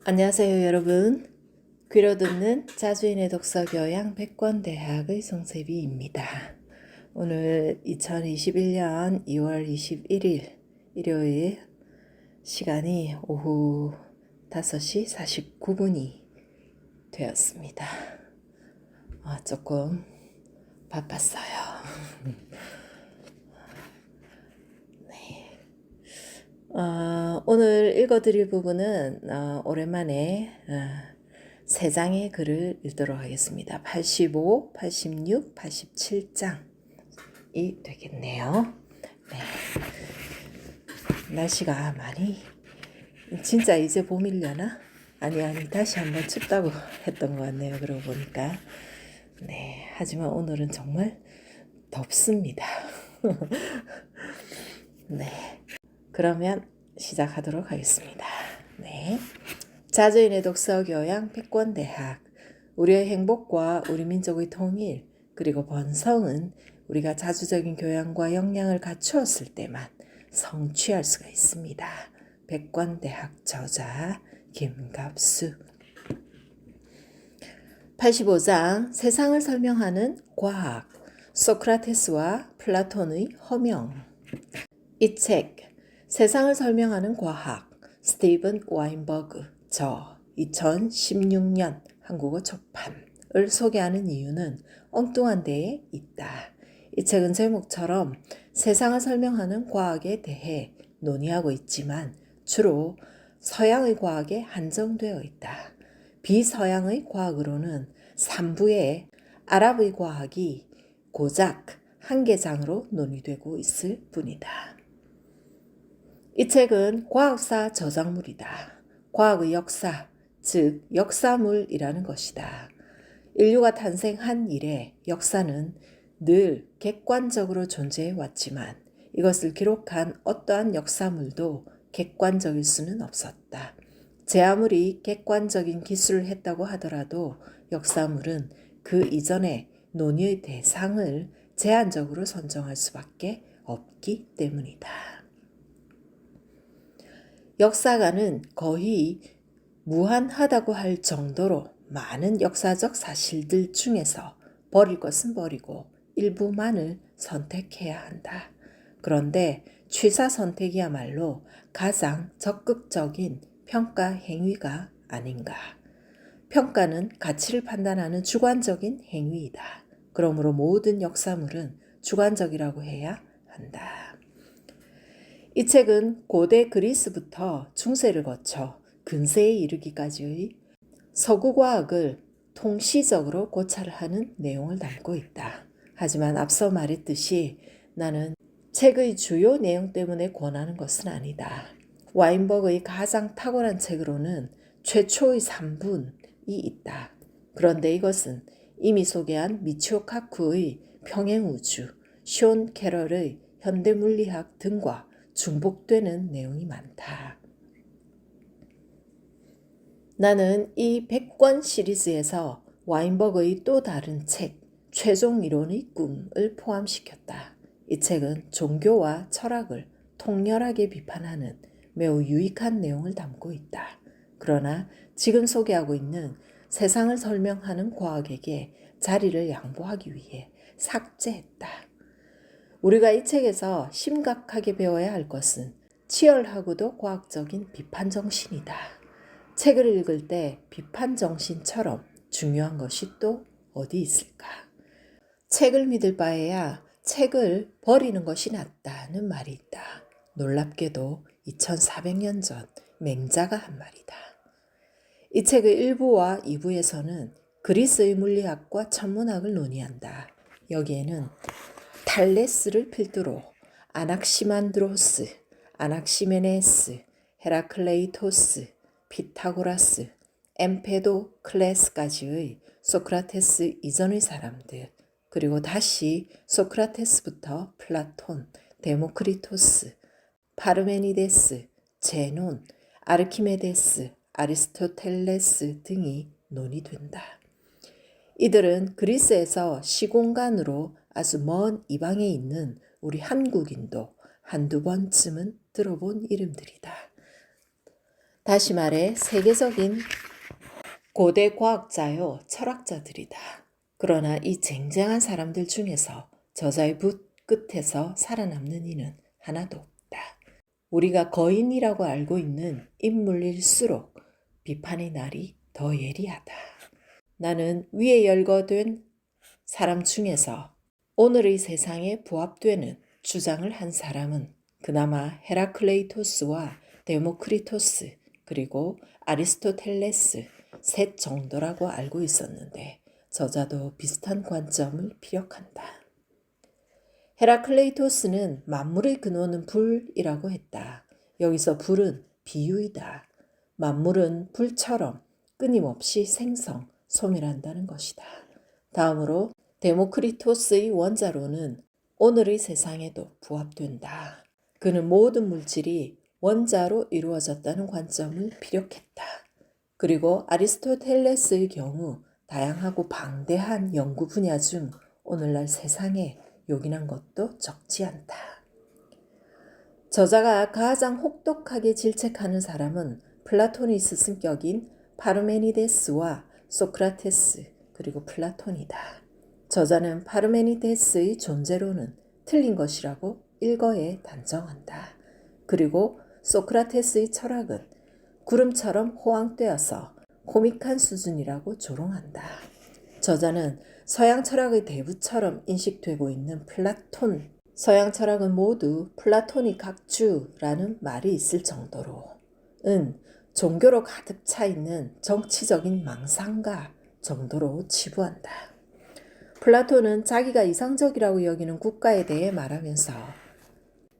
안녕하세요 여러분. 귀로 듣는 자주인의 독서교양 백권대학의 송세비입니다. 오늘 2021년 2월 21일 일요일 시간이 오후 5시 49분이 되었습니다. 조금 바빴어요. 오늘 읽어드릴 부분은 오랜만에 3장의 글을 읽도록 하겠습니다. 85, 86, 87장이 되겠네요. 네. 날씨가 많이 진짜 이제 봄이려나? 아니 다시 한번 춥다고 했던 것 같네요. 그러고 보니까 네. 하지만 오늘은 정말 덥습니다. 네. 그러면 시작하도록 하겠습니다. 네. 자주인의 독서교양 백권대학. 우리의 행복과 우리 민족의 통일 그리고 번성은 우리가 자주적인 교양과 역량을 갖추었을 때만 성취할 수가 있습니다. 백권대학 저자 김갑수. 85장 세상을 설명하는 과학. 소크라테스와 플라톤의 허명. 이 책 세상을 설명하는 과학 스티븐 와인버그 저 2016년 한국어 초판을 소개하는 이유는 엉뚱한 데에 있다. 이 책은 제목처럼 세상을 설명하는 과학에 대해 논의하고 있지만 주로 서양의 과학에 한정되어 있다. 비서양의 과학으로는 3부의 아랍의 과학이 고작 한 개 장으로 논의되고 있을 뿐이다. 이 책은 과학사 저작물이다. 과학의 역사, 즉 역사물이라는 것이다. 인류가 탄생한 이래 역사는 늘 객관적으로 존재해 왔지만 이것을 기록한 어떠한 역사물도 객관적일 수는 없었다. 제 아무리 객관적인 기술을 했다고 하더라도 역사물은 그 이전에 논의의 대상을 제한적으로 선정할 수밖에 없기 때문이다. 역사가는 거의 무한하다고 할 정도로 많은 역사적 사실들 중에서 버릴 것은 버리고 일부만을 선택해야 한다. 그런데 취사 선택이야말로 가장 적극적인 평가 행위가 아닌가. 평가는 가치를 판단하는 주관적인 행위이다. 그러므로 모든 역사물은 주관적이라고 해야 한다. 이 책은 고대 그리스부터 중세를 거쳐 근세에 이르기까지의 서구과학을 통시적으로 고찰을 하는 내용을 담고 있다. 하지만 앞서 말했듯이 나는 책의 주요 내용 때문에 권하는 것은 아니다. 와인버그의 가장 탁월한 책으로는 최초의 3분이 있다. 그런데 이것은 이미 소개한 미치오 카쿠의 평행우주, 쇼 캐럴의 현대물리학 등과 중복되는 내용이 많다. 나는 이 100권 시리즈에서 와인버그의 또 다른 책, 최종 이론의 꿈을 포함시켰다. 이 책은 종교와 철학을 통렬하게 비판하는 매우 유익한 내용을 담고 있다. 그러나 지금 소개하고 있는 세상을 설명하는 과학에게 자리를 양보하기 위해 삭제했다. 우리가 이 책에서 심각하게 배워야 할 것은 치열하고도 과학적인 비판 정신이다. 책을 읽을 때 비판 정신처럼 중요한 것이 또 어디 있을까? 책을 믿을 바에야 책을 버리는 것이 낫다는 말이 있다. 놀랍게도 2400년 전 맹자가 한 말이다. 이 책의 1부와 2부에서는 그리스의 물리학과 천문학을 논의한다. 여기에는 탈레스를 필두로 아낙시만드로스, 아낙시메네스, 헤라클레이토스, 피타고라스, 엠페도클레스까지의 소크라테스 이전의 사람들, 그리고 다시 소크라테스부터 플라톤, 데모크리토스, 파르메니데스, 제논, 아르키메데스, 아리스토텔레스 등이 논의된다. 이들은 그리스에서 시공간으로 아주 먼 이방에 있는 우리 한국인도 한두 번쯤은 들어본 이름들이다. 다시 말해 세계적인 고대 과학자요 철학자들이다. 그러나 이 쟁쟁한 사람들 중에서 저자의 붓 끝에서 살아남는 이는 하나도 없다. 우리가 거인이라고 알고 있는 인물일수록 비판의 날이 더 예리하다. 나는 위에 열거된 사람 중에서 오늘의 세상에 부합되는 주장을 한 사람은 그나마 헤라클레이토스와 데모크리토스 그리고 아리스토텔레스 셋 정도라고 알고 있었는데 저자도 비슷한 관점을 피력한다. 헤라클레이토스는 만물의 근원은 불이라고 했다. 여기서 불은 비유이다. 만물은 불처럼 끊임없이 생성, 소멸한다는 것이다. 다음으로 데모크리토스의 원자로는 오늘의 세상에도 부합된다. 그는 모든 물질이 원자로 이루어졌다는 관점을 피력했다. 그리고 아리스토텔레스의 경우 다양하고 방대한 연구 분야 중 오늘날 세상에 요긴한 것도 적지 않다. 저자가 가장 혹독하게 질책하는 사람은 플라토니스 승격인 파르메니데스와 소크라테스 그리고 플라톤이다. 저자는 파르메니데스의 존재론은 틀린 것이라고 일거에 단정한다. 그리고 소크라테스의 철학은 구름처럼 호황되어서 코믹한 수준이라고 조롱한다. 저자는 서양 철학의 대부처럼 인식되고 있는 플라톤, 서양 철학은 모두 플라토닉 학주라는 말이 있을 정도로는 종교로 가득 차 있는 정치적인 망상가 정도로 치부한다. 플라톤은 자기가 이상적이라고 여기는 국가에 대해 말하면서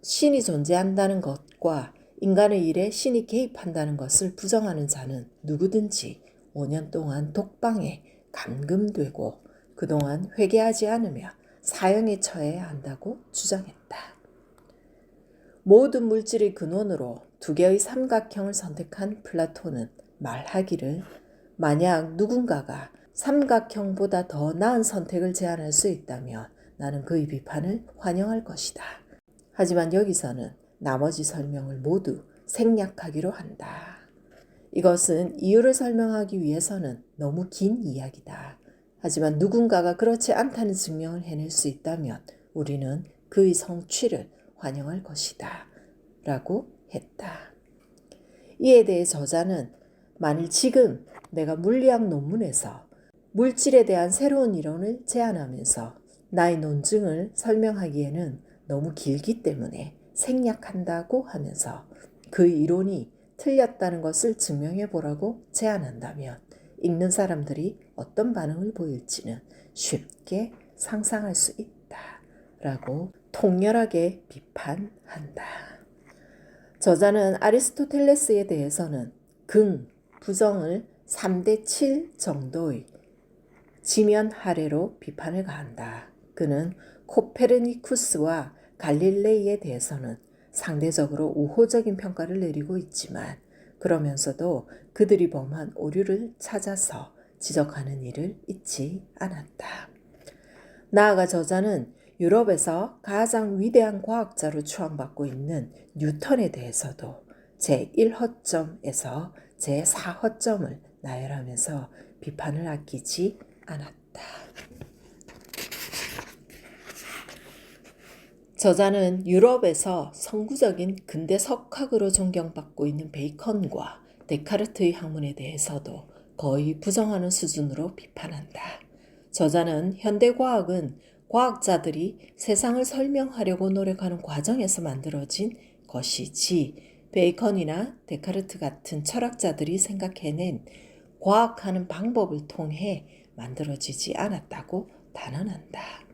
신이 존재한다는 것과 인간의 일에 신이 개입한다는 것을 부정하는 자는 누구든지 5년 동안 독방에 감금되고 그동안 회개하지 않으며 사형에 처해야 한다고 주장했다. 모든 물질의 근원으로 두 개의 삼각형을 선택한 플라톤은 말하기를 만약 누군가가 삼각형보다 더 나은 선택을 제안할 수 있다면 나는 그의 비판을 환영할 것이다. 하지만 여기서는 나머지 설명을 모두 생략하기로 한다. 이것은 이유를 설명하기 위해서는 너무 긴 이야기다. 하지만 누군가가 그렇지 않다는 증명을 해낼 수 있다면 우리는 그의 성취를 환영할 것이다. 라고 했다. 이에 대해 저자는 만일 지금 내가 물리학 논문에서 물질에 대한 새로운 이론을 제안하면서 나의 논증을 설명하기에는 너무 길기 때문에 생략한다고 하면서 그 이론이 틀렸다는 것을 증명해 보라고 제안한다면 읽는 사람들이 어떤 반응을 보일지는 쉽게 상상할 수 있다. 라고 통렬하게 비판한다. 저자는 아리스토텔레스에 대해서는 긍, 부정을 3대 7 정도의 지면하례로 비판을 가한다. 그는 코페르니쿠스와 갈릴레이에 대해서는 상대적으로 우호적인 평가를 내리고 있지만 그러면서도 그들이 범한 오류를 찾아서 지적하는 일을 잊지 않았다. 나아가 저자는 유럽에서 가장 위대한 과학자로 추앙받고 있는 뉴턴에 대해서도 제1허점에서 제4허점을 나열하면서 비판을 아끼지 않았다. 저자는 유럽에서 선구적인 근대 석학으로 존경받고 있는 베이컨과 데카르트의 학문에 대해서도 거의 부정하는 수준으로 비판한다. 저자는 현대과학은 과학자들이 세상을 설명하려고 노력하는 과정에서 만들어진 것이지 베이컨이나 데카르트 같은 철학자들이 생각해낸 과학하는 방법을 통해 만들어지지 않았다고 단언한다.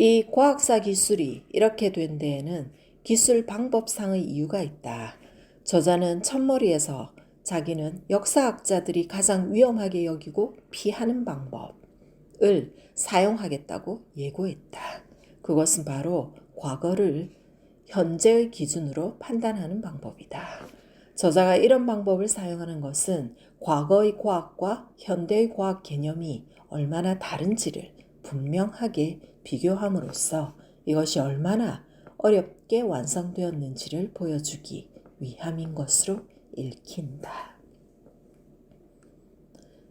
이 과학사 기술이 이렇게 된 데에는 기술 방법상의 이유가 있다. 저자는 첫머리에서 자기는 역사학자들이 가장 위험하게 여기고 피하는 방법을 사용하겠다고 예고했다. 그것은 바로 과거를 현재의 기준으로 판단하는 방법이다. 저자가 이런 방법을 사용하는 것은 과거의 과학과 현대의 과학 개념이 얼마나 다른지를 분명하게 비교함으로써 이것이 얼마나 어렵게 완성되었는지를 보여주기 위함인 것으로 읽힌다.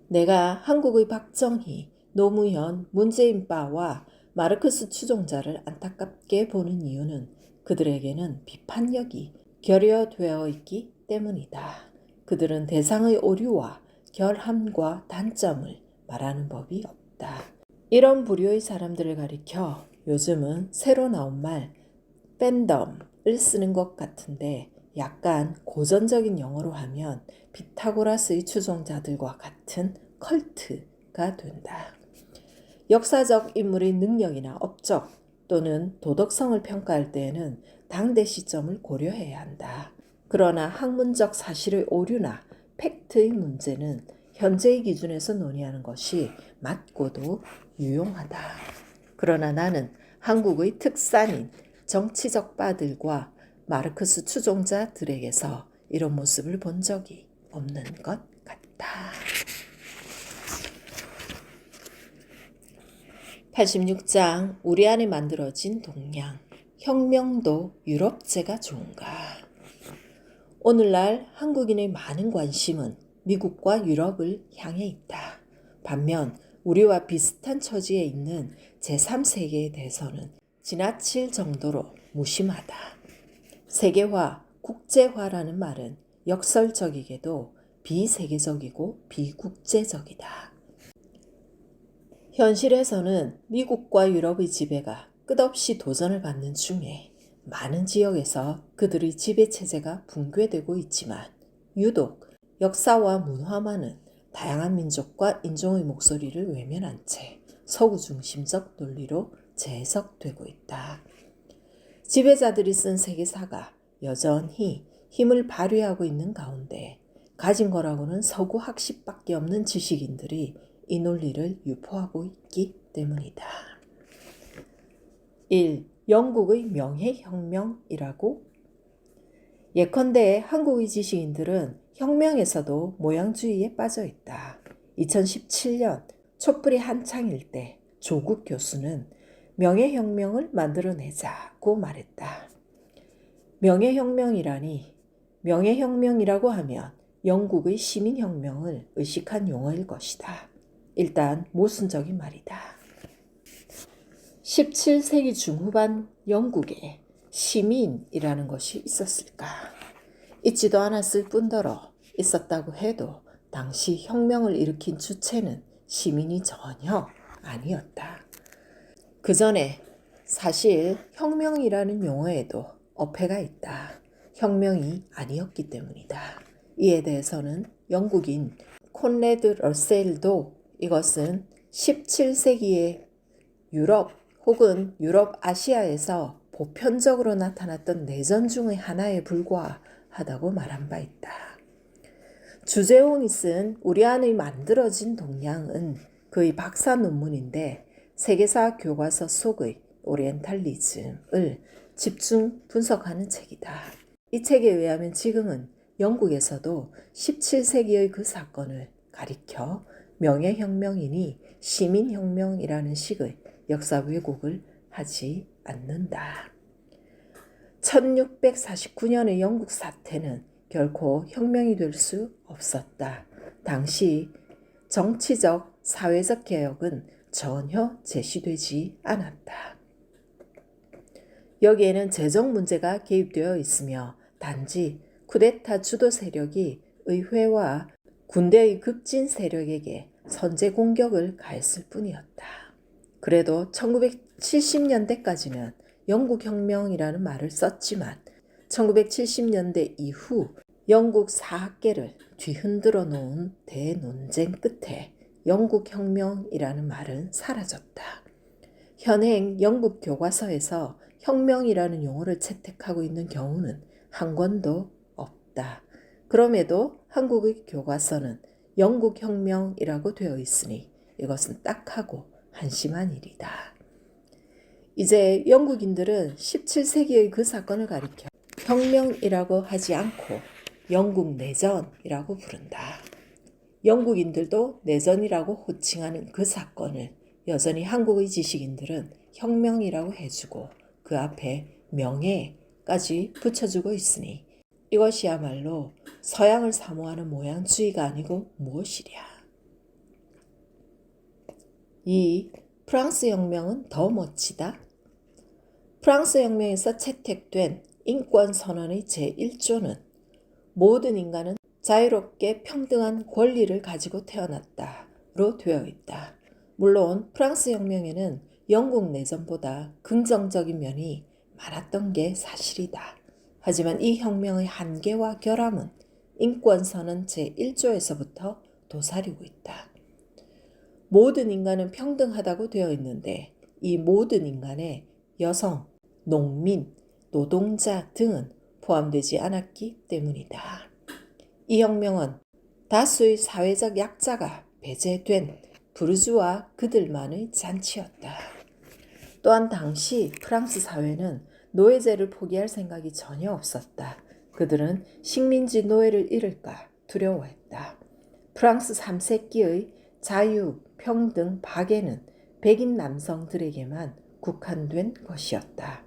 내가 한국의 박정희, 노무현, 문재인빠와 마르크스 추종자를 안타깝게 보는 이유는 그들에게는 비판력이 결여되어 있기 때문이다. 그들은 대상의 오류와 결함과 단점을 말하는 법이 없다. 이런 부류의 사람들을 가리켜 요즘은 새로 나온 말 팬덤을 쓰는 것 같은데 약간 고전적인 영어로 하면 피타고라스의 추종자들과 같은 컬트가 된다. 역사적 인물의 능력이나 업적 또는 도덕성을 평가할 때에는 당대 시점을 고려해야 한다. 그러나 학문적 사실의 오류나 팩트의 문제는 현재의 기준에서 논의하는 것이 맞고도 유용하다. 그러나 나는 한국의 특산인 정치적 빠들과 마르크스 추종자들에게서 이런 모습을 본 적이 없는 것 같다. 86장 우리 안에 만들어진 동양 혁명도 유럽제가 좋은가. 오늘날 한국인의 많은 관심은 미국과 유럽을 향해 있다. 반면 우리와 비슷한 처지에 있는 제3세계에 대해서는 지나칠 정도로 무심하다. 세계화, 국제화라는 말은 역설적이게도 비세계적이고 비국제적이다. 현실에서는 미국과 유럽의 지배가 끝없이 도전을 받는 중에 많은 지역에서 그들의 지배체제가 붕괴되고 있지만 유독 역사와 문화만은 다양한 민족과 인종의 목소리를 외면한 채 서구 중심적 논리로 재해석되고 있다. 지배자들이 쓴 세계사가 여전히 힘을 발휘하고 있는 가운데 가진 거라고는 서구 학식밖에 없는 지식인들이 이 논리를 유포하고 있기 때문이다. 1. 영국의 명예혁명이라고? 예컨대 한국의 지식인들은 혁명에서도 모양주의에 빠져 있다. 2017년 촛불이 한창일 때 조국 교수는 명예혁명을 만들어내자고 말했다. 명예혁명이라고 하면 영국의 시민혁명을 의식한 용어일 것이다. 일단 모순적인 말이다. 17세기 중후반 영국에 시민이라는 것이 있었을까? 있지도 않았을 뿐더러 있었다고 해도 당시 혁명을 일으킨 주체는 시민이 전혀 아니었다. 그 전에 사실 혁명이라는 용어에도 어폐가 있다. 혁명이 아니었기 때문이다. 이에 대해서는 영국인 콘레드 러셀도 이것은 17세기의 유럽 혹은 유럽 아시아에서 보편적으로 나타났던 내전 중의 하나에 불과하다고 말한 바 있다. 주재홍이 쓴 우리 안의 만들어진 동양은 그의 박사 논문인데 세계사 교과서 속의 오리엔탈리즘을 집중 분석하는 책이다. 이 책에 의하면 지금은 영국에서도 17세기의 그 사건을 가리켜 명예혁명이니 시민혁명이라는 식의 역사 왜곡을 하지 않는다. 1649년의 영국 사태는 결코 혁명이 될 수 없었다. 당시 정치적, 사회적 개혁은 전혀 제시되지 않았다. 여기에는 재정 문제가 개입되어 있으며 단지 쿠데타 주도 세력이 의회와 군대의 급진 세력에게 선제 공격을 가했을 뿐이었다. 그래도 1970년대까지는 영국혁명이라는 말을 썼지만 1970년대 이후 영국 사학계를 뒤흔들어 놓은 대논쟁 끝에 영국혁명이라는 말은 사라졌다. 현행 영국 교과서에서 혁명이라는 용어를 채택하고 있는 경우는 한 권도 없다. 그럼에도 한국의 교과서는 영국혁명이라고 되어 있으니 이것은 딱하고 한심한 일이다. 이제 영국인들은 17세기의 그 사건을 가리켜 혁명이라고 하지 않고 영국 내전이라고 부른다. 영국인들도 내전이라고 호칭하는 그 사건을 여전히 한국의 지식인들은 혁명이라고 해주고 그 앞에 명예까지 붙여주고 있으니 이것이야말로 서양을 사모하는 모양주의가 아니고 무엇이랴. 이 프랑스 혁명은 더 멋지다. 프랑스 혁명에서 채택된 인권선언의 제1조는 모든 인간은 자유롭게 평등한 권리를 가지고 태어났다로 되어 있다. 물론 프랑스 혁명에는 영국 내전보다 긍정적인 면이 많았던 게 사실이다. 하지만 이 혁명의 한계와 결함은 인권선언 제1조에서부터 도사리고 있다. 모든 인간은 평등하다고 되어 있는데 이 모든 인간에 여성, 농민, 노동자 등은 포함되지 않았기 때문이다. 이 혁명은 다수의 사회적 약자가 배제된 부르주아 그들만의 잔치였다. 또한 당시 프랑스 사회는 노예제를 포기할 생각이 전혀 없었다. 그들은 식민지 노예를 잃을까 두려워했다. 프랑스 3세기의 자유, 평등, 박애는 백인 남성들에게만 국한된 것이었다.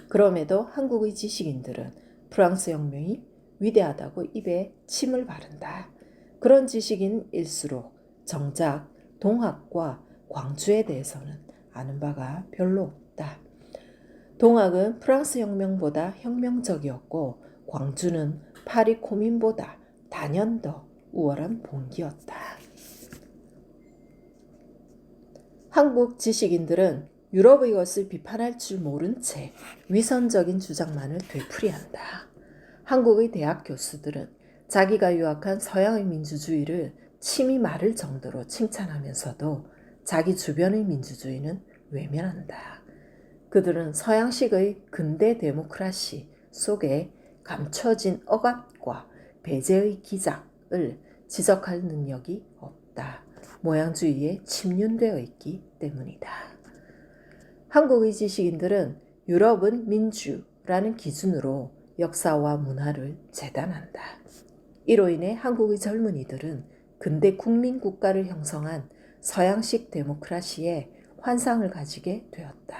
그럼에도 한국의 지식인들은 프랑스 혁명이 위대하다고 입에 침을 바른다. 그런 지식인일수록 정작 동학과 광주에 대해서는 아는 바가 별로 없다. 동학은 프랑스 혁명보다 혁명적이었고 광주는 파리 코민보다 단연 더 우월한 봉기였다. 한국 지식인들은 유럽의 것을 비판할 줄 모른 채 위선적인 주장만을 되풀이한다. 한국의 대학 교수들은 자기가 유학한 서양의 민주주의를 침이 마를 정도로 칭찬하면서도 자기 주변의 민주주의는 외면한다. 그들은 서양식의 근대 데모크라시 속에 감춰진 억압과 배제의 기작을 지적할 능력이 없다. 모양주의에 침륜되어 있기 때문이다. 한국의 지식인들은 유럽은 민주라는 기준으로 역사와 문화를 재단한다. 이로 인해 한국의 젊은이들은 근대 국민국가를 형성한 서양식 데모크라시에 환상을 가지게 되었다.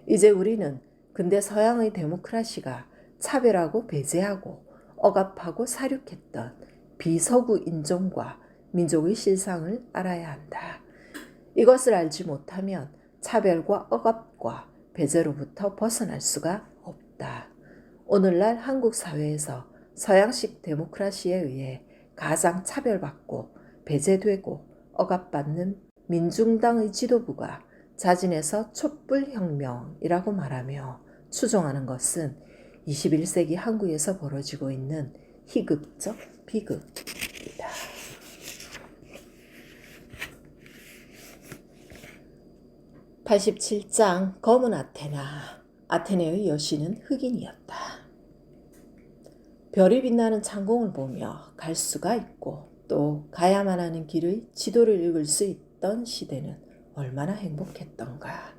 이제 우리는 근대 서양의 데모크라시가 차별하고 배제하고 억압하고 사륙했던 비서구 인종과 민족의 실상을 알아야 한다. 이것을 알지 못하면 차별과 억압과 배제로부터 벗어날 수가 없다. 오늘날 한국 사회에서 서양식 데모크라시에 의해 가장 차별받고 배제되고 억압받는 민중당의 지도부가 자진해서 촛불혁명이라고 말하며 추종하는 것은 21세기 한국에서 벌어지고 있는 희극적 비극이다. (87장) 검은 아테나. 아테네의 여신은 흑인이었다. 별이 빛나는 창공을 보며 갈 수가 있고 또 가야만 하는 길의 지도를 읽을 수 있던 시대는 얼마나 행복했던가.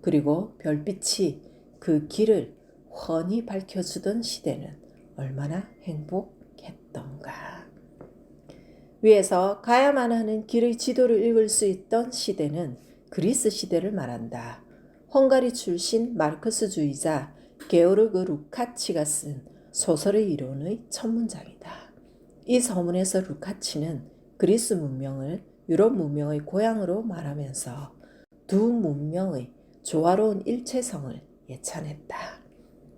그리고 별빛이 그 길을 훤히 밝혀주던 시대는 얼마나 행복했던가. 위에서 가야만 하는 길의 지도를 읽을 수 있던 시대는 그리스 시대를 말한다. 헝가리 출신 마르크스주의자 게오르그 루카치가 쓴 소설의 이론의 첫 문장이다. 이 서문에서 루카치는 그리스 문명을 유럽 문명의 고향으로 말하면서 두 문명의 조화로운 일체성을 예찬했다.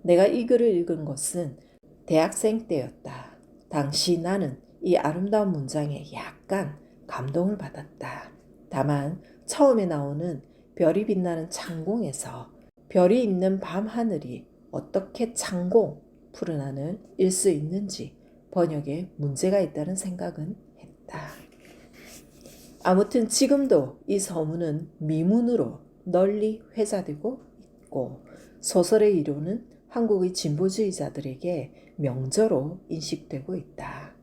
내가 이 글을 읽은 것은 대학생 때였다. 당시 나는 이 아름다운 문장에 약간 감동을 받았다. 다만 처음에 나오는 별이 빛나는 창공에서 별이 있는 밤하늘이 어떻게 창공, 푸른 하늘일 수 있는지 번역에 문제가 있다는 생각은 했다. 아무튼 지금도 이 서문은 미문으로 널리 회자되고 있고 소설의 이론은 한국의 진보주의자들에게 명저로 인식되고 있다.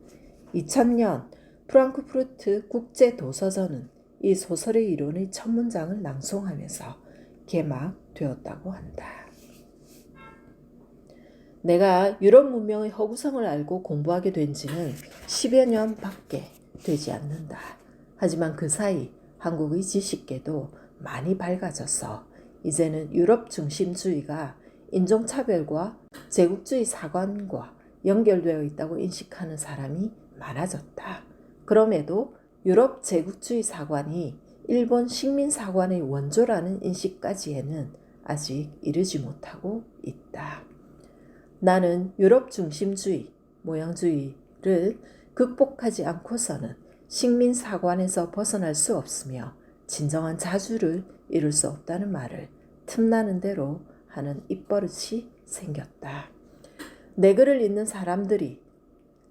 2000년 프랑크푸르트 국제도서전은 이 소설의 이론의 첫 문장을 낭송하면서 개막되었다고 한다. 내가 유럽 문명의 허구성을 알고 공부하게 된 지는 10여 년밖에 되지 않는다. 하지만 그 사이 한국의 지식계도 많이 밝아져서 이제는 유럽 중심주의가 인종차별과 제국주의 사관과 연결되어 있다고 인식하는 사람이 많아졌다. 그럼에도 유럽 제국주의 사관이 일본 식민 사관의 원조라는 인식까지에는 아직 이르지 못하고 있다. 나는 유럽 중심주의, 모양주의를 극복하지 않고서는 식민 사관에서 벗어날 수 없으며 진정한 자주를 이룰 수 없다는 말을 틈나는 대로 하는 입버릇이 생겼다. 내 글을 읽는 사람들이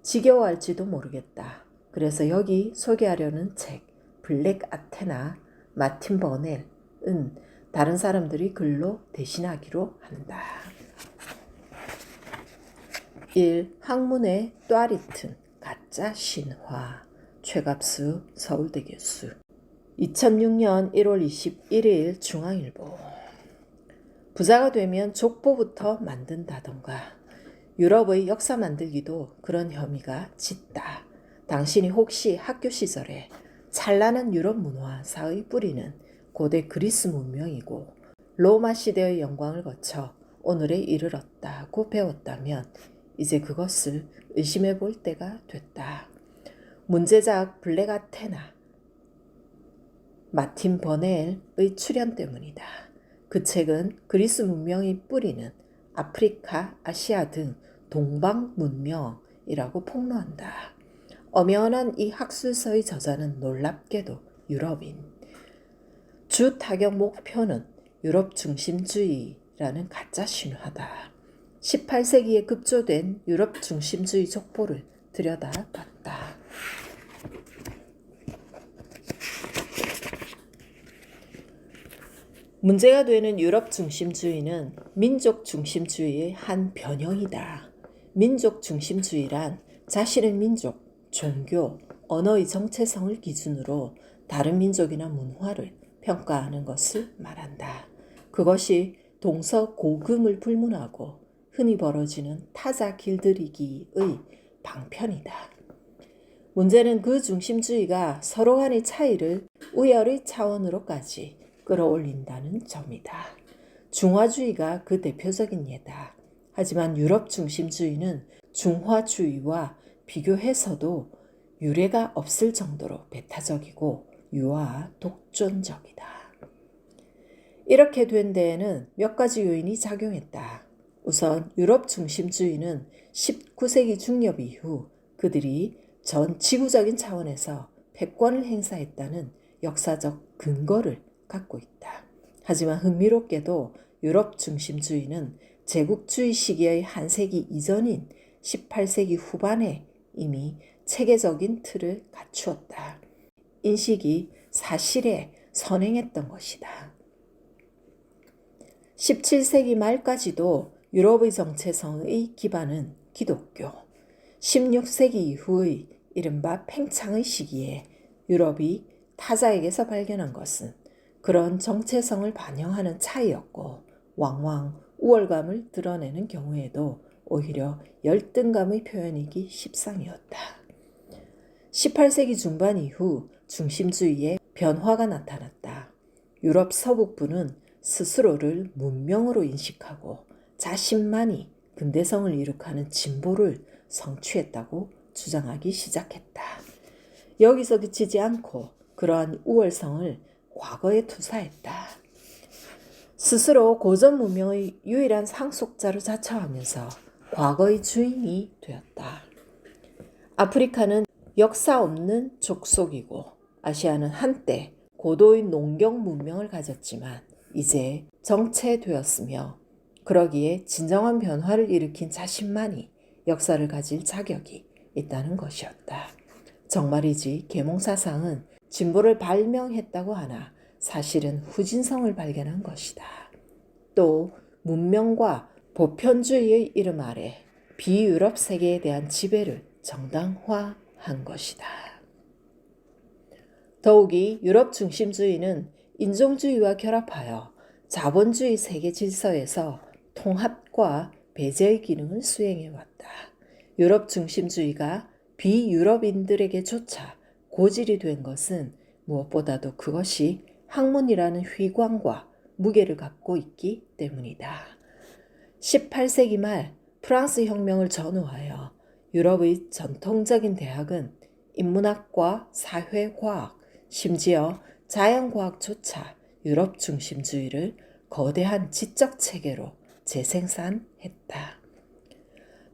지겨워할지도 모르겠다. 그래서 여기 소개하려는 책 블랙 아테나 마틴 버넬은 다른 사람들이 글로 대신하기로 한다. 1. 학문의 또아리튼 가짜 신화 최갑수 서울대 교수 2006년 1월 21일 중앙일보 부자가 되면 족보부터 만든다던가 유럽의 역사 만들기도 그런 혐의가 짙다. 당신이 혹시 학교 시절에 찬란한 유럽 문화사의 뿌리는 고대 그리스 문명이고 로마 시대의 영광을 거쳐 오늘에 이르렀다고 배웠다면 이제 그것을 의심해 볼 때가 됐다. 문제작 블랙 아테나 마틴 버넬의 출연 때문이다. 그 책은 그리스 문명의 뿌리는 아프리카, 아시아 등 동방 문명이라고 폭로한다. 엄연한 이 학술서의 저자는 놀랍게도 유럽인. 주 타격 목표는 유럽 중심주의라는 가짜 신화다. 18세기에 급조된 유럽 중심주의 족보를 들여다봤다. 문제가 되는 유럽 중심주의는 민족 중심주의의 한 변형이다. 민족 중심주의란 자신의 민족, 종교, 언어의 정체성을 기준으로 다른 민족이나 문화를 평가하는 것을 말한다. 그것이 동서고금을 불문하고 흔히 벌어지는 타자 길들이기의 방편이다. 문제는 그 중심주의가 서로 간의 차이를 우열의 차원으로까지 끌어올린다는 점이다. 중화주의가 그 대표적인 예다. 하지만 유럽 중심주의는 중화주의와 비교해서도 유례가 없을 정도로 배타적이고 유아 독존적이다. 이렇게 된 데에는 몇 가지 요인이 작용했다. 우선 유럽 중심주의는 19세기 중엽 이후 그들이 전 지구적인 차원에서 패권을 행사했다는 역사적 근거를 갖고 있다. 하지만 흥미롭게도 유럽 중심주의는 제국주의 시기의 한 세기 이전인 18세기 후반에 이미 체계적인 틀을 갖추었다. 인식이 사실에 선행했던 것이다. 17세기 말까지도 유럽의 정체성의 기반은 기독교, 16세기 이후의 이른바 팽창의 시기에 유럽이 타자에게서 발견한 것은 그런 정체성을 반영하는 차이였고 왕왕 우월감을 드러내는 경우에도 오히려 열등감의 표현이기 십상이었다. 18세기 중반 이후 중심주의의 변화가 나타났다. 유럽 서북부는 스스로를 문명으로 인식하고 자신만이 근대성을 이룩하는 진보를 성취했다고 주장하기 시작했다. 여기서 그치지 않고 그러한 우월성을 과거에 투사했다. 스스로 고전 문명의 유일한 상속자로 자처하면서 과거의 주인이 되었다. 아프리카는 역사 없는 족속이고 아시아는 한때 고도의 농경 문명을 가졌지만 이제 정체되었으며 그러기에 진정한 변화를 일으킨 자신만이 역사를 가질 자격이 있다는 것이었다. 정말이지 계몽사상은 진보를 발명했다고 하나 사실은 후진성을 발견한 것이다. 또 문명과 보편주의의 이름 아래 비유럽 세계에 대한 지배를 정당화한 것이다. 더욱이 유럽 중심주의는 인종주의와 결합하여 자본주의 세계 질서에서 통합과 배제의 기능을 수행해왔다. 유럽 중심주의가 비유럽인들에게조차 고질이 된 것은 무엇보다도 그것이 학문이라는 휘광과 무게를 갖고 있기 때문이다. 18세기 말 프랑스 혁명을 전후하여 유럽의 전통적인 대학은 인문학과 사회과학, 심지어 자연과학조차 유럽 중심주의를 거대한 지적 체계로 재생산했다.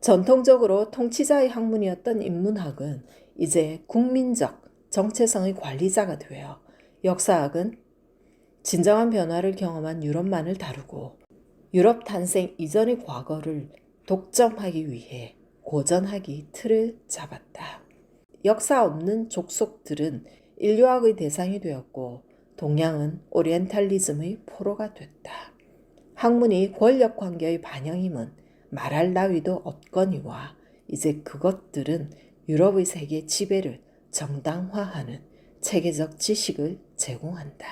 전통적으로 통치자의 학문이었던 인문학은 이제 국민적 정체성의 관리자가 되어 역사학은 진정한 변화를 경험한 유럽만을 다루고 유럽 탄생 이전의 과거를 독점하기 위해 고전하기 틀을 잡았다. 역사 없는 족속들은 인류학의 대상이 되었고 동양은 오리엔탈리즘의 포로가 됐다. 학문이 권력 관계의 반영임은 말할 나위도 없거니와 이제 그것들은 유럽의 세계 지배를 정당화하는 체계적 지식을 제공한다.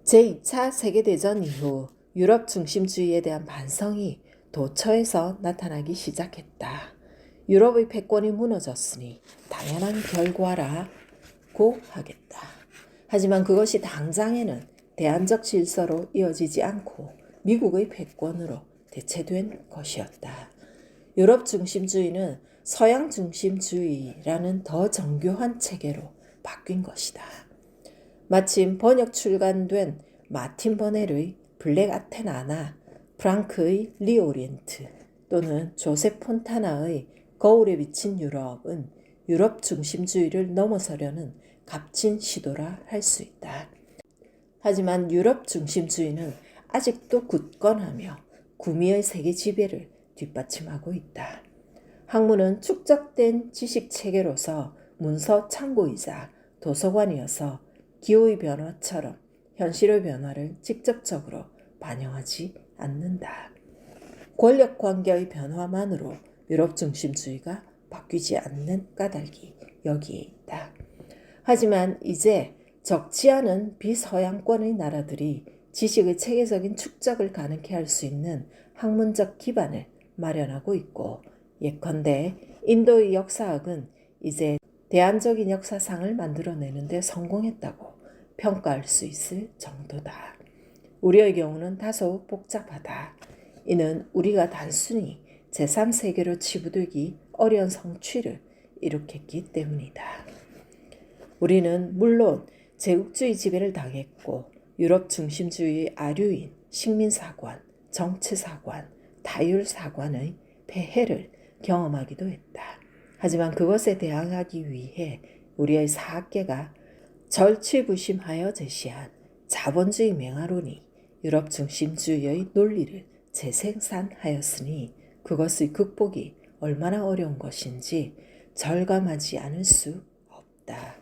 제2차 세계대전 이후 유럽 중심주의에 대한 반성이 도처에서 나타나기 시작했다. 유럽의 패권이 무너졌으니 당연한 결과라고 하겠다. 하지만 그것이 당장에는 대안적 질서로 이어지지 않고 미국의 패권으로 대체된 것이었다. 유럽 중심주의는 서양 중심주의라는 더 정교한 체계로 바뀐 것이다. 마침 번역 출간된 마틴 버넬의 블랙 아테나나 프랑크의 리오리엔트 또는 조셉 폰타나의 거울에 비친 유럽은 유럽 중심주의를 넘어서려는 값진 시도라 할 수 있다. 하지만 유럽 중심주의는 아직도 굳건하며 구미의 세계 지배를 뒷받침하고 있다. 학문은 축적된 지식 체계로서 문서 창고이자 도서관이어서 기후의 변화처럼 현실의 변화를 직접적으로 반영하지 않는다. 권력 관계의 변화만으로 유럽 중심주의가 바뀌지 않는 까닭이 여기에 있다. 하지만 이제 적지 않은 비서양권의 나라들이 지식의 체계적인 축적을 가능케 할 수 있는 학문적 기반을 마련하고 있고 예컨대 인도의 역사학은 이제 대안적인 역사상을 만들어내는 데 성공했다고 평가할 수 있을 정도다. 우리의 경우는 다소 복잡하다. 이는 우리가 단순히 제3세계로 치부되기 어려운 성취를 이룩했기 때문이다. 우리는 물론 제국주의 지배를 당했고 유럽 중심주의의 아류인 식민사관, 정치사관, 타율사관의 폐해를 경험하기도 했다. 하지만 그것에 대항하기 위해 우리의 사학계가 절치부심하여 제시한 자본주의 맹아론이 유럽 중심주의의 논리를 재생산하였으니 그것의 극복이 얼마나 어려운 것인지 절감하지 않을 수 없다.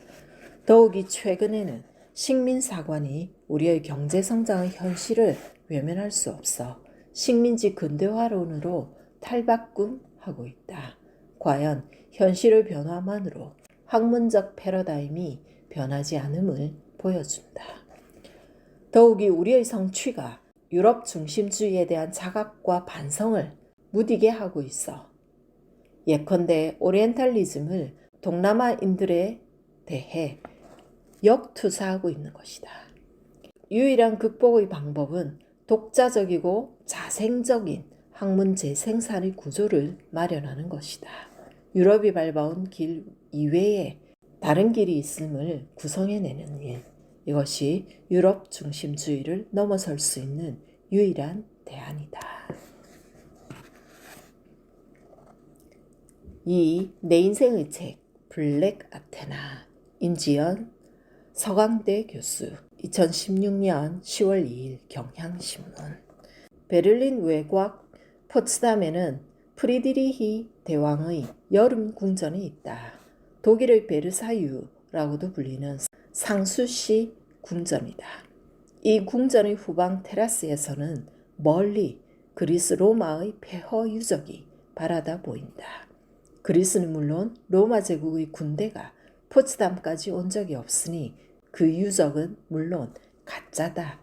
더욱이 최근에는 식민사관이 우리의 경제성장의 현실을 외면할 수 없어 식민지 근대화론으로 탈바꿈하고 있다. 과연 현실의 변화만으로 학문적 패러다임이 변하지 않음을 보여준다. 더욱이 우리의 성취가 유럽 중심주의에 대한 자각과 반성을 무디게 하고 있어 예컨대 오리엔탈리즘을 동남아인들에 대해 역투사하고 있는 것이다. 유일한 극복의 방법은 독자적이고 자생적인 학문 재생산의 구조를 마련하는 것이다. 유럽이 밟아온 길 이외에 다른 길이 있음을 구성해내는 일. 이것이 유럽 중심주의를 넘어설 수 있는 유일한 대안이다. 내 인생의 책 블랙 아테나 임지연 서강대 교수 2016년 10월 2일 경향신문. 베를린 외곽 포츠담에는 프리드리히 대왕의 여름 궁전이 있다. 독일의 베르사유라고도 불리는 상수시 궁전이다. 이 궁전의 후방 테라스에서는 멀리 그리스 로마의 폐허 유적이 바라다 보인다. 그리스는 물론 로마 제국의 군대가 포츠담까지 온 적이 없으니 그 유적은 물론 가짜다.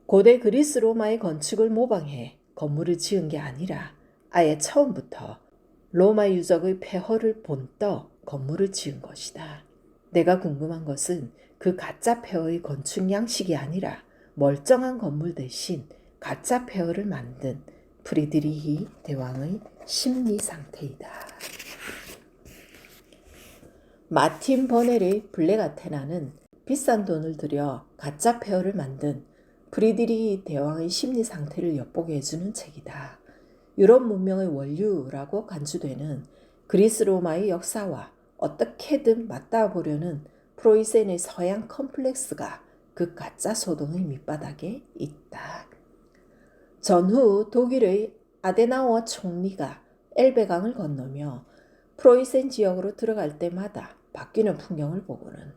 고대 그리스 로마의 건축을 모방해 건물을 지은 게 아니라 아예 처음부터 로마 유적의 폐허를 본떠 건물을 지은 것이다. 내가 궁금한 것은 그 가짜 폐허의 건축 양식이 아니라 멀쩡한 건물 대신 가짜 폐허를 만든 프리드리히 대왕의 심리 상태이다. 마틴 버넬의 블랙 아테나는 비싼 돈을 들여 가짜 폐허를 만든 프리드리히 대왕의 심리 상태를 엿보게 해주는 책이다. 유럽 문명의 원류라고 간주되는 그리스 로마의 역사와 어떻게든 맞닿아 보려는 프로이센의 서양 컴플렉스가 그 가짜 소동의 밑바닥에 있다. 전후 독일의 아데나워 총리가 엘베강을 건너며 프로이센 지역으로 들어갈 때마다 바뀌는 풍경을 보고는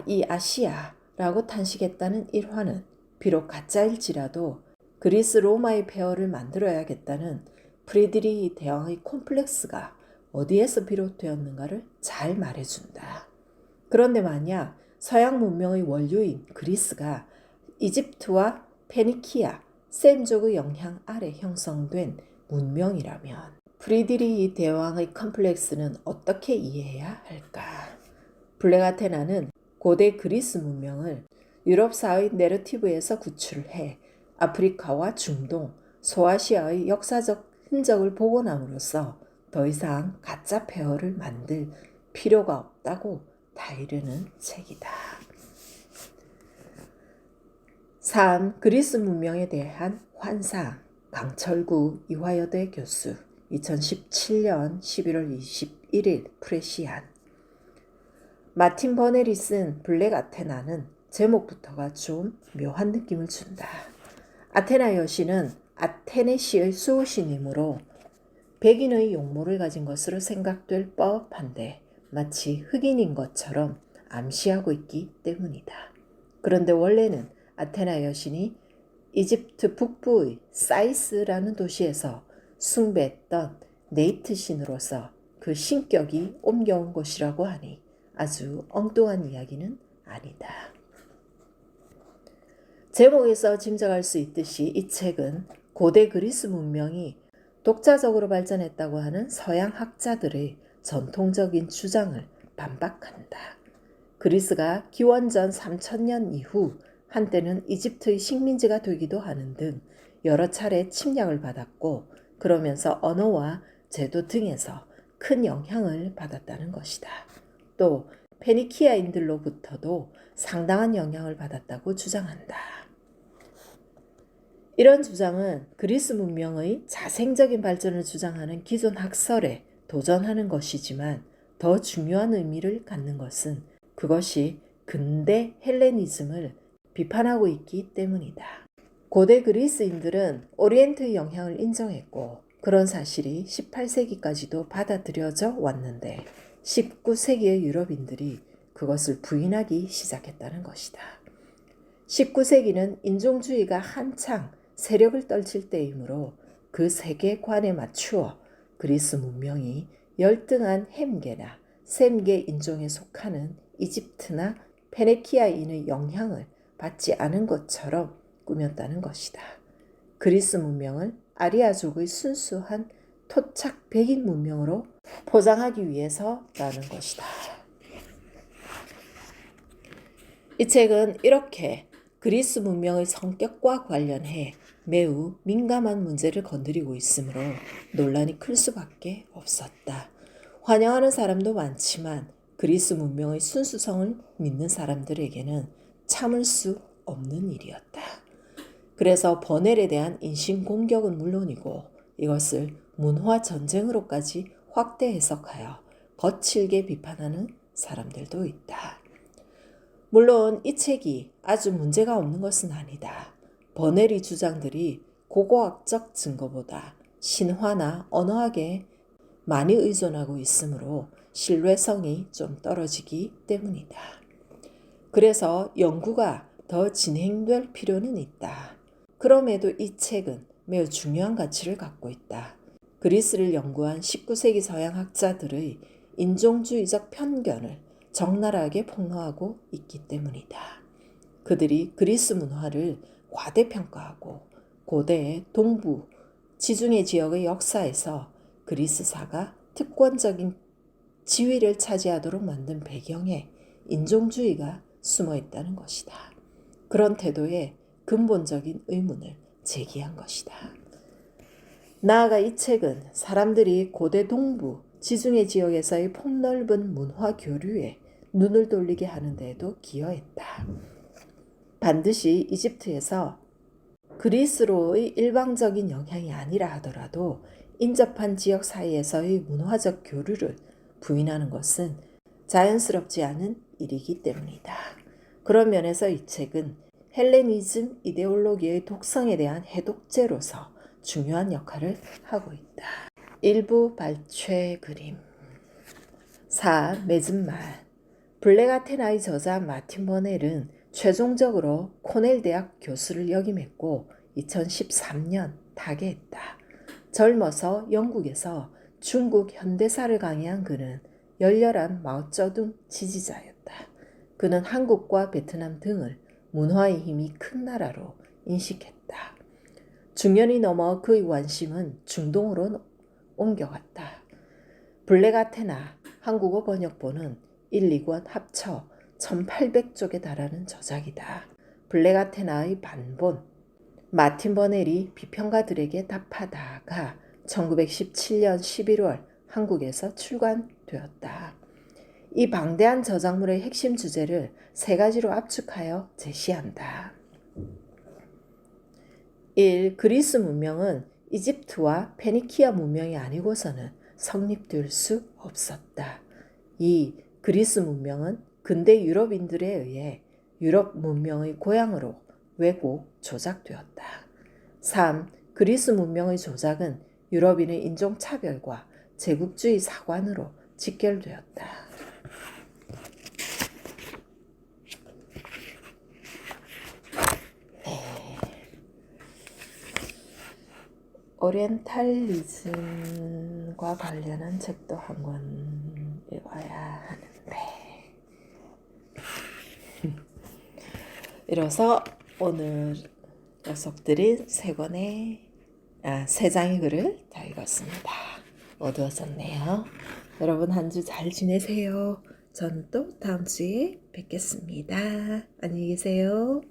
이 아시아라고 탄식했다는 일화는 비록 가짜일지라도 그리스 로마의 폐허를 만들어야겠다는 프리드리히 대왕의 콤플렉스가 어디에서 비롯되었는가를 잘 말해준다. 그런데 만약 서양 문명의 원료인 그리스가 이집트와 페니키아, 셈족의 영향 아래 형성된 문명이라면 프리드리히 대왕의 컴플렉스는 어떻게 이해해야 할까? 블랙 아테나는 고대 그리스 문명을 유럽사의 내러티브에서 구출해 아프리카와 중동, 소아시아의 역사적 흔적을 복원함으로써 더 이상 가짜 폐허를 만들 필요가 없다고 다이르는 책이다. 3. 그리스 문명에 대한 환상. 강철구 이화여대 교수 2017년 11월 21일 프레시안. 마틴 버넬이 쓴 블랙 아테나는 제목부터가 좀 묘한 느낌을 준다. 아테나 여신은 아테네시의 수호신이므로 백인의 용모를 가진 것으로 생각될 법한데 마치 흑인인 것처럼 암시하고 있기 때문이다. 그런데 원래는 아테나 여신이 이집트 북부의 사이스라는 도시에서 숭배했던 네이트 신으로서 그 신격이 옮겨온 것이라고 하니 아주 엉뚱한 이야기는 아니다. 제목에서 짐작할 수 있듯이 이 책은 고대 그리스 문명이 독자적으로 발전했다고 하는 서양 학자들의 전통적인 주장을 반박한다. 그리스가 기원전 3000년 이후 한때는 이집트의 식민지가 되기도 하는 등 여러 차례 침략을 받았고 그러면서 언어와 제도 등에서 큰 영향을 받았다는 것이다. 또 페니키아인들로부터도 상당한 영향을 받았다고 주장한다. 이런 주장은 그리스 문명의 자생적인 발전을 주장하는 기존 학설에 도전하는 것이지만 더 중요한 의미를 갖는 것은 그것이 근대 헬레니즘을 비판하고 있기 때문이다. 고대 그리스인들은 오리엔트의 영향을 인정했고 그런 사실이 18세기까지도 받아들여져 왔는데 19세기의 유럽인들이 그것을 부인하기 시작했다는 것이다. 19세기는 인종주의가 한창 세력을 떨칠 때이므로 그 세계관에 맞추어 그리스 문명이 열등한 햄계나 셈계 인종에 속하는 이집트나 페네키아인의 영향을 받지 않은 것처럼 꾸몄다는 것이다. 그리스 문명을 아리아족의 순수한 토착 백인 문명으로 포장하기 위해서라는 것이다. 이 책은 이렇게 그리스 문명의 성격과 관련해 매우 민감한 문제를 건드리고 있으므로 논란이 클 수밖에 없었다. 환영하는 사람도 많지만 그리스 문명의 순수성을 믿는 사람들에게는 참을 수 없는 일이었다. 그래서 버넬에 대한 인신공격은 물론이고 이것을 문화 전쟁으로까지 확대 해석하여 거칠게 비판하는 사람들도 있다. 물론 이 책이 아주 문제가 없는 것은 아니다. 버넬의 주장들이 고고학적 증거보다 신화나 언어학에 많이 의존하고 있으므로 신뢰성이 좀 떨어지기 때문이다. 그래서 연구가 더 진행될 필요는 있다. 그럼에도 이 책은 매우 중요한 가치를 갖고 있다. 그리스를 연구한 19세기 서양 학자들의 인종주의적 편견을 적나라하게 폭로하고 있기 때문이다. 그들이 그리스 문화를 과대평가하고 고대의 동부, 지중해 지역의 역사에서 그리스사가 특권적인 지위를 차지하도록 만든 배경에 인종주의가 숨어 있다는 것이다. 그런 태도에 근본적인 의문을 제기한 것이다. 나아가 이 책은 사람들이 고대 동부 지중해 지역에서의 폭넓은 문화 교류에 눈을 돌리게 하는 데에도 기여했다. 반드시 이집트에서 그리스로의 일방적인 영향이 아니라 하더라도 인접한 지역 사이에서의 문화적 교류를 부인하는 것은 자연스럽지 않은 일이기 때문이다. 그런 면에서 이 책은 헬레니즘 이데올로기의 독성에 대한 해독제로서 중요한 역할을 하고 있다. 일부 발췌 그림 4. 맺은 말 블랙 아테나의 저자 마틴 버넬은 최종적으로 코넬 대학 교수를 역임했고 2013년 타계했다. 젊어서 영국에서 중국 현대사를 강의한 그는 열렬한 마오쩌둥 지지자였다. 그는 한국과 베트남 등을 문화의 힘이 큰 나라로 인식했다. 중년이 넘어 그의 관심은 중동으로 옮겨갔다. 블랙 아테나 한국어 번역본은 1, 2권 합쳐 1800쪽에 달하는 저작이다. 블랙 아테나의 반본 마틴 버넬이 비평가들에게 답하다가 1917년 11월 한국에서 출간되었다. 이 방대한 저작물의 핵심 주제를 세 가지로 압축하여 제시한다. 1. 그리스 문명은 이집트와 페니키아 문명이 아니고서는 성립될 수 없었다. 2. 그리스 문명은 근대 유럽인들에 의해 유럽 문명의 고향으로 왜곡, 조작되었다. 3. 그리스 문명의 조작은 유럽인의 인종차별과 제국주의 사관으로 직결되었다. 오리엔탈리즘과 관련한 책도 한 권 읽어야 하는데 이로써 오늘 녀석들이 세 장의 글을 다 읽었습니다. 어두워졌네요. 여러분 한 주 잘 지내세요. 저는 또 다음 주에 뵙겠습니다. 안녕히 계세요.